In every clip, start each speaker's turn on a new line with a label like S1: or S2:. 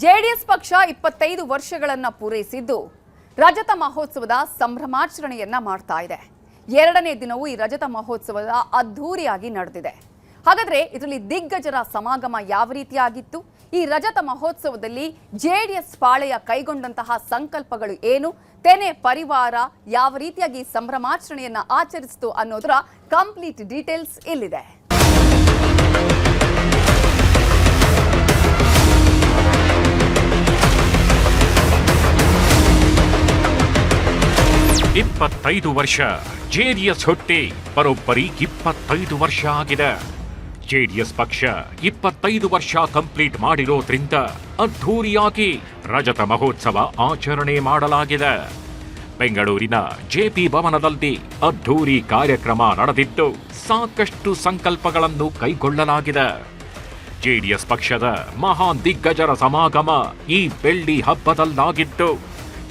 S1: JDS ಪಕ್ಷ 25 ವರ್ಷಗಳನ್ನು ಪೂರೈಸಿದ್ದು ರಜತ ಮಹೋತ್ಸವದ ಸಂಭ್ರಮಾಚರಣೆಯನ್ನ ಮಾಡ್ತಾ ಇದೆ. ಎರಡನೇ ದಿನವೂ ಈ ರಜತ ಮಹೋತ್ಸವದ ಅದ್ಧೂರಿಯಾಗಿ ನಡೆದಿದೆ. ಹಾಗಾದ್ರೆ ಇದರಲ್ಲಿ ದಿಗ್ಗಜರ ಸಮಾಗಮ ಯಾವ ರೀತಿಯಾಗಿತ್ತು? ಈ ರಜತ ಮಹೋತ್ಸವದಲ್ಲಿ ಜೆಡಿಎಸ್ ಪಾಳೆಯ ಕೈಗೊಂಡಂತಹ ಸಂಕಲ್ಪಗಳು ಏನು? ತೆನೆ ಪರಿವಾರ ಯಾವ ರೀತಿಯಾಗಿ ಸಂಭ್ರಮಾಚರಣೆಯನ್ನ ಆಚರಿಸಿತು ಅನ್ನೋದರ ಕಂಪ್ಲೀಟ್ ಡೀಟೇಲ್ಸ್ ಇಲ್ಲಿದೆ.
S2: ಇಪ್ಪತ್ತೈದು ವರ್ಷ ಜೆಡಿಎಸ್ ಹುಟ್ಟಿ ಬರೋಬ್ಬರಿ 25 ವರ್ಷ ಆಗಿದೆ. ಜೆಡಿಎಸ್ ಪಕ್ಷ 25 ವರ್ಷ ಕಂಪ್ಲೀಟ್ ಮಾಡಿರೋದ್ರಿಂದ ಅದ್ಧೂರಿಯಾಗಿ ರಜತ ಮಹೋತ್ಸವ ಆಚರಣೆ ಮಾಡಲಾಗಿದೆ. ಬೆಂಗಳೂರಿನ ಜೆಪಿ ಭವನದಲ್ಲಿ ಅದ್ಧೂರಿ ಕಾರ್ಯಕ್ರಮ ನಡೆದಿದ್ದು ಸಾಕಷ್ಟು ಸಂಕಲ್ಪಗಳನ್ನು ಕೈಗೊಳ್ಳಲಾಗಿದೆ. ಜೆಡಿಎಸ್ ಪಕ್ಷದ ಮಹಾನ್ ದಿಗ್ಗಜರ ಸಮಾಗಮ ಈ ಬೆಳ್ಳಿ ಹಬ್ಬದಲ್ಲಾಗಿದ್ದು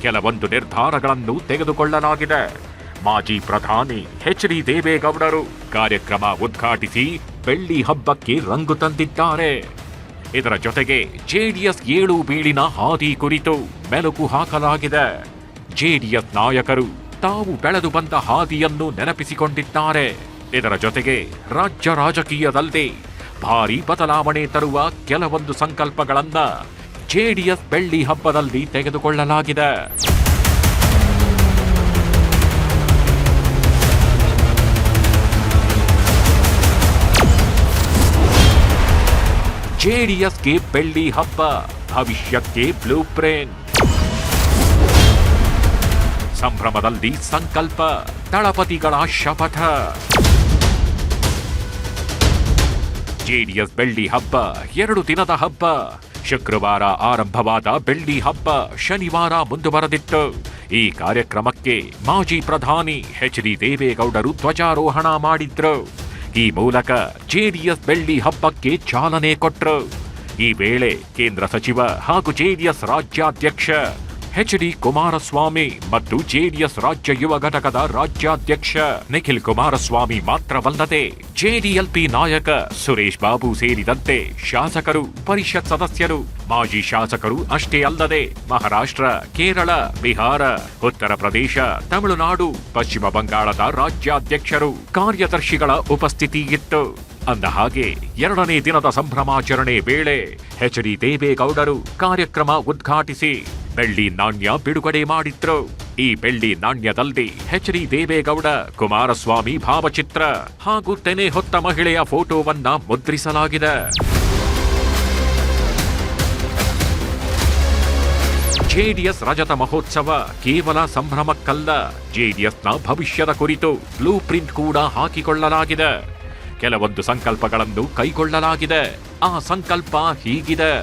S2: ಕೆಲವೊಂದು ನಿರ್ಧಾರಗಳನ್ನು ತೆಗೆದುಕೊಳ್ಳಲಾಗಿದೆ. ಮಾಜಿ ಪ್ರಧಾನಿ ಎಚ್.ಡಿ. ದೇವೇಗೌಡರು ಕಾರ್ಯಕ್ರಮ ಉದ್ಘಾಟಿಸಿ ಬೆಳ್ಳಿ ಹಬ್ಬಕ್ಕೆ ರಂಗು ತಂದಿದ್ದಾರೆ. ಇದರ ಜೊತೆಗೆ ಜೆಡಿಎಸ್ 7 ಬೀಳಿನ ಹಾದಿ ಕುರಿತು ಮೆಲುಕು ಹಾಕಲಾಗಿದೆ. ಜೆಡಿಎಸ್ ನಾಯಕರು ತಾವು ಬೆಳೆದು ಬಂದ ಹಾದಿಯನ್ನು ನೆನಪಿಸಿಕೊಂಡಿದ್ದಾರೆ. ಇದರ ಜೊತೆಗೆ ರಾಜ್ಯ ರಾಜಕೀಯದಲ್ಲಿ ಭಾರೀ ಬದಲಾವಣೆ ತರುವ ಕೆಲವೊಂದು ಸಂಕಲ್ಪಗಳನ್ನ ಜೆಡಿಎಸ್ ಬೆಳ್ಳಿ ಹಬ್ಬದಲ್ಲಿ ತೆಗೆದುಕೊಳ್ಳಲಾಗಿದೆ. ಜೆಡಿಎಸ್ಗೆ ಬೆಳ್ಳಿ ಹಬ್ಬ, ಭವಿಷ್ಯಕ್ಕೆ ಬ್ಲೂ ಪ್ರಿಂಟ್. ಸಂಭ್ರಮದಲ್ಲಿ ಸಂಕಲ್ಪ, ದಳಪತಿಗಳ ಶಪಥ. ಜೆಡಿಎಸ್ ಬೆಳ್ಳಿ ಹಬ್ಬ 2 ದಿನದ ಹಬ್ಬ. ಶುಕ್ರವಾರ ಆರಂಭವಾದ ಬೆಳ್ಳಿ ಹಬ್ಬ ಶನಿವಾರ ಮುಂದುವರೆದಿತ್ತು. ಈ ಕಾರ್ಯಕ್ರಮಕ್ಕೆ ಮಾಜಿ ಪ್ರಧಾನಿ ಎಚ್.ಡಿ. ದೇವೇಗೌಡರು ಧ್ವಜಾರೋಹಣ ಮಾಡಿದ್ರು. ಈ ಮೂಲಕ ಜೆಡಿಎಸ್ ಬೆಳ್ಳಿ ಹಬ್ಬಕ್ಕೆ ಚಾಲನೆ ಕೊಟ್ರು. ಈ ವೇಳೆ ಕೇಂದ್ರ ಸಚಿವ ಹಾಗೂ ಜೆಡಿಎಸ್ ರಾಜ್ಯಾಧ್ಯಕ್ಷ ಎಚ್.ಡಿ. ಕುಮಾರಸ್ವಾಮಿ ಮತ್ತು ಜೆಡಿಎಸ್ ರಾಜ್ಯ ಯುವ ಘಟಕದ ರಾಜ್ಯಾಧ್ಯಕ್ಷ ನಿಖಿಲ್ ಕುಮಾರಸ್ವಾಮಿ ಮಾತ್ರವಲ್ಲದೆ ಜೆಡಿಎಲ್ಪಿ ನಾಯಕ ಸುರೇಶ್ ಬಾಬು ಸೇರಿದಂತೆ ಶಾಸಕರು, ಪರಿಷತ್ ಸದಸ್ಯರು, ಮಾಜಿ ಶಾಸಕರು ಅಷ್ಟೇ ಅಲ್ಲದೆ ಮಹಾರಾಷ್ಟ್ರ, ಕೇರಳ, ಬಿಹಾರ, ಉತ್ತರ ಪ್ರದೇಶ, ತಮಿಳುನಾಡು, ಪಶ್ಚಿಮ ಬಂಗಾಳದ ರಾಜ್ಯಾಧ್ಯಕ್ಷರು, ಕಾರ್ಯದರ್ಶಿಗಳ ಉಪಸ್ಥಿತಿ ಇತ್ತು. ಅಂದ ಹಾಗೆ 2ನೇ ದಿನದ ಸಂಭ್ರಮಾಚರಣೆ ವೇಳೆ ಎಚ್.ಡಿ. ದೇವೇಗೌಡರು ಕಾರ್ಯಕ್ರಮ ಉದ್ಘಾಟಿಸಿ ಬೆಳ್ಳಿ ನಾಣ್ಯ ಬಿಡುಗಡೆ ಮಾಡಿದ್ರು. ಈ ಬೆಳ್ಳಿ ನಾಣ್ಯದಲ್ಲಿ ಎಚ್.ಡಿ. ದೇವೇಗೌಡ, ಕುಮಾರಸ್ವಾಮಿ ಭಾವಚಿತ್ರ ಹಾಗೂ ತೆನೆ ಹೊತ್ತ ಮಹಿಳೆಯ ಫೋಟೋವನ್ನ ಮುದ್ರಿಸಲಾಗಿದೆ. ಜೆಡಿಎಸ್ ರಜತ ಮಹೋತ್ಸವ ಕೇವಲ ಸಂಭ್ರಮಕ್ಕಲ್ಲ, ಜೆಡಿಎಸ್ನ ಭವಿಷ್ಯದ ಕುರಿತು ಬ್ಲೂ ಪ್ರಿಂಟ್ ಕೂಡ ಹಾಕಿಕೊಳ್ಳಲಾಗಿದೆ. ಕೆಲವೊಂದು ಸಂಕಲ್ಪಗಳನ್ನು ಕೈಗೊಳ್ಳಲಾಗಿದೆ. ಆ ಸಂಕಲ್ಪ ಹೀಗಿದೆ: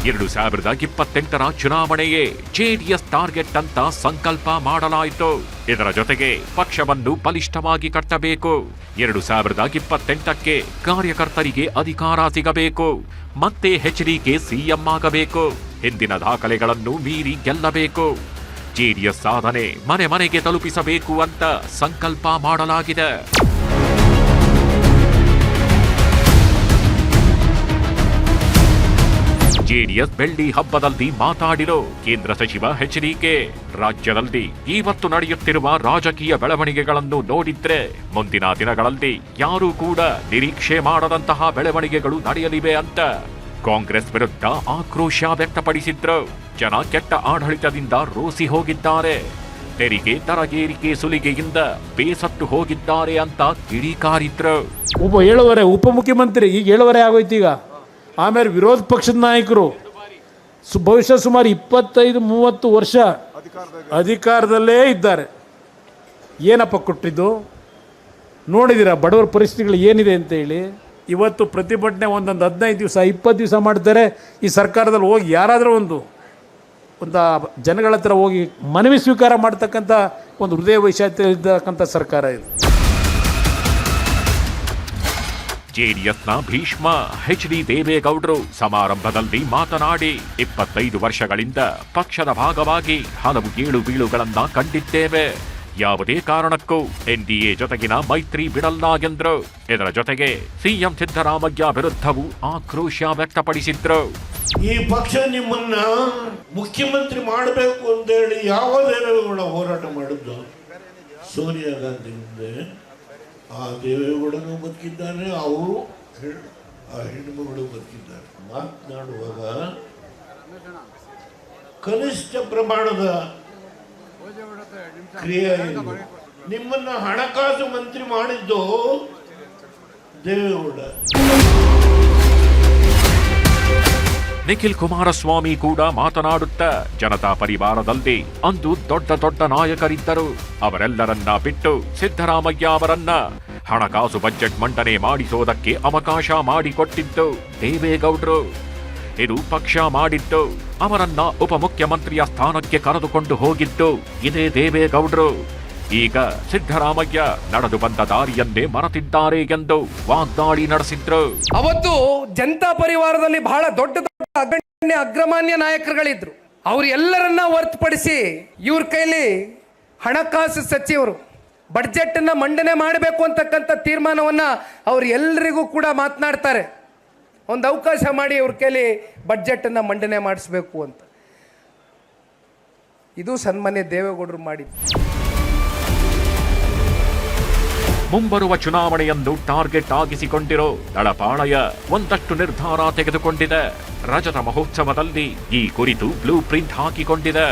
S2: 2028ರ ಚುನಾವಣೆಯೇ ಜೆಡಿಎಸ್ ಟಾರ್ಗೆಟ್ ಅಂತ ಸಂಕಲ್ಪ ಮಾಡಲಾಯಿತು. ಇದರ ಜೊತೆಗೆ ಪಕ್ಷವನ್ನು ಬಲಿಷ್ಠವಾಗಿ ಕಟ್ಟಬೇಕು. 2028ಕ್ಕೆ ಕಾರ್ಯಕರ್ತರಿಗೆ ಅಧಿಕಾರ ಸಿಗಬೇಕು. ಮತ್ತೆ ಎಚ್.ಡಿ.ಗೆ ಸಿಎಂ ಆಗಬೇಕು. ಹಿಂದಿನ ದಾಖಲೆಗಳನ್ನು ಮೀರಿ ಗೆಲ್ಲಬೇಕು. ಜೆಡಿಎಸ್ ಸಾಧನೆ ಮನೆ ಮನೆಗೆ ತಲುಪಿಸಬೇಕು ಅಂತ ಸಂಕಲ್ಪ ಮಾಡಲಾಗಿದೆ. ಜೆಡಿಎಸ್ ಬೆಳ್ಳಿ ಹಬ್ಬದಲ್ಲಿ ಮಾತಾಡಿರೋ ಕೇಂದ್ರ ಸಚಿವ ಎಚ್.ಡಿ.ಕೆ ರಾಜ್ಯದಲ್ಲಿ ಇವತ್ತು ನಡೆಯುತ್ತಿರುವ ರಾಜಕೀಯ ಬೆಳವಣಿಗೆಗಳನ್ನು ನೋಡಿದ್ರೆ ಮುಂದಿನ ದಿನಗಳಲ್ಲಿ ಯಾರೂ ಕೂಡ ನಿರೀಕ್ಷೆ ಮಾಡದಂತಹ ಬೆಳವಣಿಗೆಗಳು ನಡೆಯಲಿವೆ ಅಂತ ಕಾಂಗ್ರೆಸ್ ವಿರುದ್ಧ ಆಕ್ರೋಶ ವ್ಯಕ್ತಪಡಿಸಿದ್ರು. ಜನ ಕೆಟ್ಟ ಆಡಳಿತದಿಂದ ರೋಸಿ ಹೋಗಿದ್ದಾರೆ. ತೆರಿಗೆ ದರಗೇರಿಕೆ ಸುಲಿಗೆಯಿಂದ ಬೇಸತ್ತು ಹೋಗಿದ್ದಾರೆ ಅಂತ ಕಿಡಿಕಾರಿದ್ರು.
S3: ಒಬ್ಬ 7 ಉಪಮುಖ್ಯಮಂತ್ರಿ ಈಗ 7 ಆಗೋಯ್ತು. ಈಗ ಆಮೇಲೆ ವಿರೋಧ ಪಕ್ಷದ ನಾಯಕರು ಬಹುಶಃ ಸುಮಾರು 25-30 ವರ್ಷ ಅಧಿಕಾರದಲ್ಲೇ ಇದ್ದಾರೆ. ಏನಪ್ಪ ಕೊಟ್ಟಿದ್ದು ನೋಡಿದ್ದೀರಾ? ಬಡವರ ಪರಿಸ್ಥಿತಿಗಳು ಏನಿದೆ ಅಂತ ಹೇಳಿ ಇವತ್ತು ಪ್ರತಿಭಟನೆ ಒಂದೊಂದು 15 ದಿವಸ 20 ದಿವಸ ಮಾಡ್ತಾರೆ. ಈ ಸರ್ಕಾರದಲ್ಲಿ ಹೋಗಿ ಯಾರಾದರೂ ಒಂದು ಜನಗಳ ಹತ್ರ ಹೋಗಿ ಮನವಿ ಸ್ವೀಕಾರ ಮಾಡ್ತಕ್ಕಂಥ ಒಂದು ಹೃದಯ ವೈಶಾಲ್ಯ ಇದ್ದಕ್ಕಂಥ ಸರ್ಕಾರ ಇದು.
S2: ಜೆಡಿಎಸ್ನ ಭೀಷ್ಮ ಎಚ್.ಡಿ. ದೇವೇಗೌಡರು ಸಮಾರಂಭದಲ್ಲಿ ಮಾತನಾಡಿ 25 ವರ್ಷಗಳಿಂದ ಪಕ್ಷದ ಭಾಗವಾಗಿ ಹಲವು ಏಳು ಬೀಳುಗಳನ್ನ ಕಂಡಿದ್ದೇವೆ. ಯಾವುದೇ ಕಾರಣಕ್ಕೂ ಎನ್ಡಿಎ ಜೊತೆಗಿನ ಮೈತ್ರಿ ಬಿಡಲ್ಲ ಎಂದ್ರು. ಇದರ ಜೊತೆಗೆ ಸಿಎಂ ಸಿದ್ದರಾಮಯ್ಯ ವಿರುದ್ಧವೂ ಆಕ್ರೋಶ ವ್ಯಕ್ತಪಡಿಸಿದ್ರು.
S4: ಈ ಪಕ್ಷ ನಿಮ್ಮನ್ನ ಮುಖ್ಯಮಂತ್ರಿ ಮಾಡಬೇಕು ಅಂತೇಳಿ ಯಾವ ದೇವೇಗೌಡ ಹೋರಾಟ ಮಾಡಿದ್ದು? ಸೋನಿಯಾ ಗಾಂಧಿ ಮುಂದೆ ಆ ದೇವೇಗೌಡನು ಬದುಕಿದ್ದಾನೆ, ಅವರು ಆ ಹೆಣ್ಣುಮಗಳು ಬದುಕಿದ್ದಾರೆ. ಮಾತನಾಡುವಾಗ ಕನಿಷ್ಠ ಪ್ರಮಾಣದ ಕ್ರಿಯೆ. ನಿಮ್ಮನ್ನ ಹಣಕಾಸು ಮಂತ್ರಿ ಮಾಡಿದ್ದು ದೇವೇಗೌಡ.
S2: ನಿಖಿಲ್ ಕುಮಾರಸ್ವಾಮಿ ಕೂಡ ಮಾತನಾಡುತ್ತಾ ಜನತಾ ಪರಿವಾರದಲ್ಲಿ ಅಂದು ದೊಡ್ಡ ದೊಡ್ಡ ನಾಯಕರಿದ್ದರು, ಅವರೆಲ್ಲರನ್ನ ಬಿಟ್ಟು ಸಿದ್ದರಾಮಯ್ಯ ಅವರನ್ನ ಹಣಕಾಸು ಬಜೆಟ್ ಮಂಡನೆ ಮಾಡಿಸೋದಕ್ಕೆ ಅವಕಾಶ ಮಾಡಿಕೊಟ್ಟಿದ್ದು ದೇವೇಗೌಡರು. ಇದು ಪಕ್ಷ ಮಾಡಿದ್ದು, ಅವರನ್ನ ಉಪಮುಖ್ಯಮಂತ್ರಿಯ ಸ್ಥಾನಕ್ಕೆ ಕರೆದುಕೊಂಡು ಹೋಗಿದ್ದು ಇದೇ ದೇವೇಗೌಡರು. ಈಗ ಸಿದ್ದರಾಮಯ್ಯ ನಡೆದು ಬಂದ ದಾರಿಯನ್ನೇ ಮರೆತಿದ್ದಾರೆ ಎಂದು ವಾಗ್ದಾಳಿ ನಡೆಸಿದ್ರು.
S5: ಅವತ್ತು ಜನತಾ ಪರಿವಾರದಲ್ಲಿ ಬಹಳ ದೊಡ್ಡ ದೊಡ್ಡ ಅಗ್ರಮಾನ್ಯ ನಾಯಕರುಗಳಿದ್ರು. ಅವ್ರು ಎಲ್ಲರನ್ನ ಹೊರತುಪಡಿಸಿ ಇವ್ರ ಕೈಲಿ ಹಣಕಾಸು ಸಚಿವರು ಬಡ್ಜೆಟ್ ಅನ್ನ ಮಂಡನೆ ಮಾಡಬೇಕು ಅಂತಕ್ಕಂಥ ತೀರ್ಮಾನವನ್ನ ಅವ್ರು ಎಲ್ಲರಿಗೂ ಕೂಡ ಮಾತನಾಡ್ತಾರೆ. ಒಂದು ಅವಕಾಶ ಮಾಡಿ ಅವ್ರ ಕೈಲಿ ಬಡ್ಜೆಟ್ ಅನ್ನ ಮಂಡನೆ ಮಾಡಿಸ್ಬೇಕು ಅಂತ. ಇದು ಸನ್ಮಾನ್ಯ ದೇವೇಗೌಡರು ಮಾಡಿದ್ದು.
S2: ಮುಂಬರುವ ಚುನಾವಣೆಯನ್ನು ಟಾರ್ಗೆಟ್ ಆಗಿಸಿಕೊಂಡಿರೋ ದಳಪಾಳಯ ಒಂದಷ್ಟು ನಿರ್ಧಾರ ತೆಗೆದುಕೊಂಡಿದೆ. ರಜತ ಮಹೋತ್ಸವದಲ್ಲಿ ಈ ಕುರಿತು ಬ್ಲೂ ಪ್ರಿಂಟ್ ಹಾಕಿಕೊಂಡಿದೆ.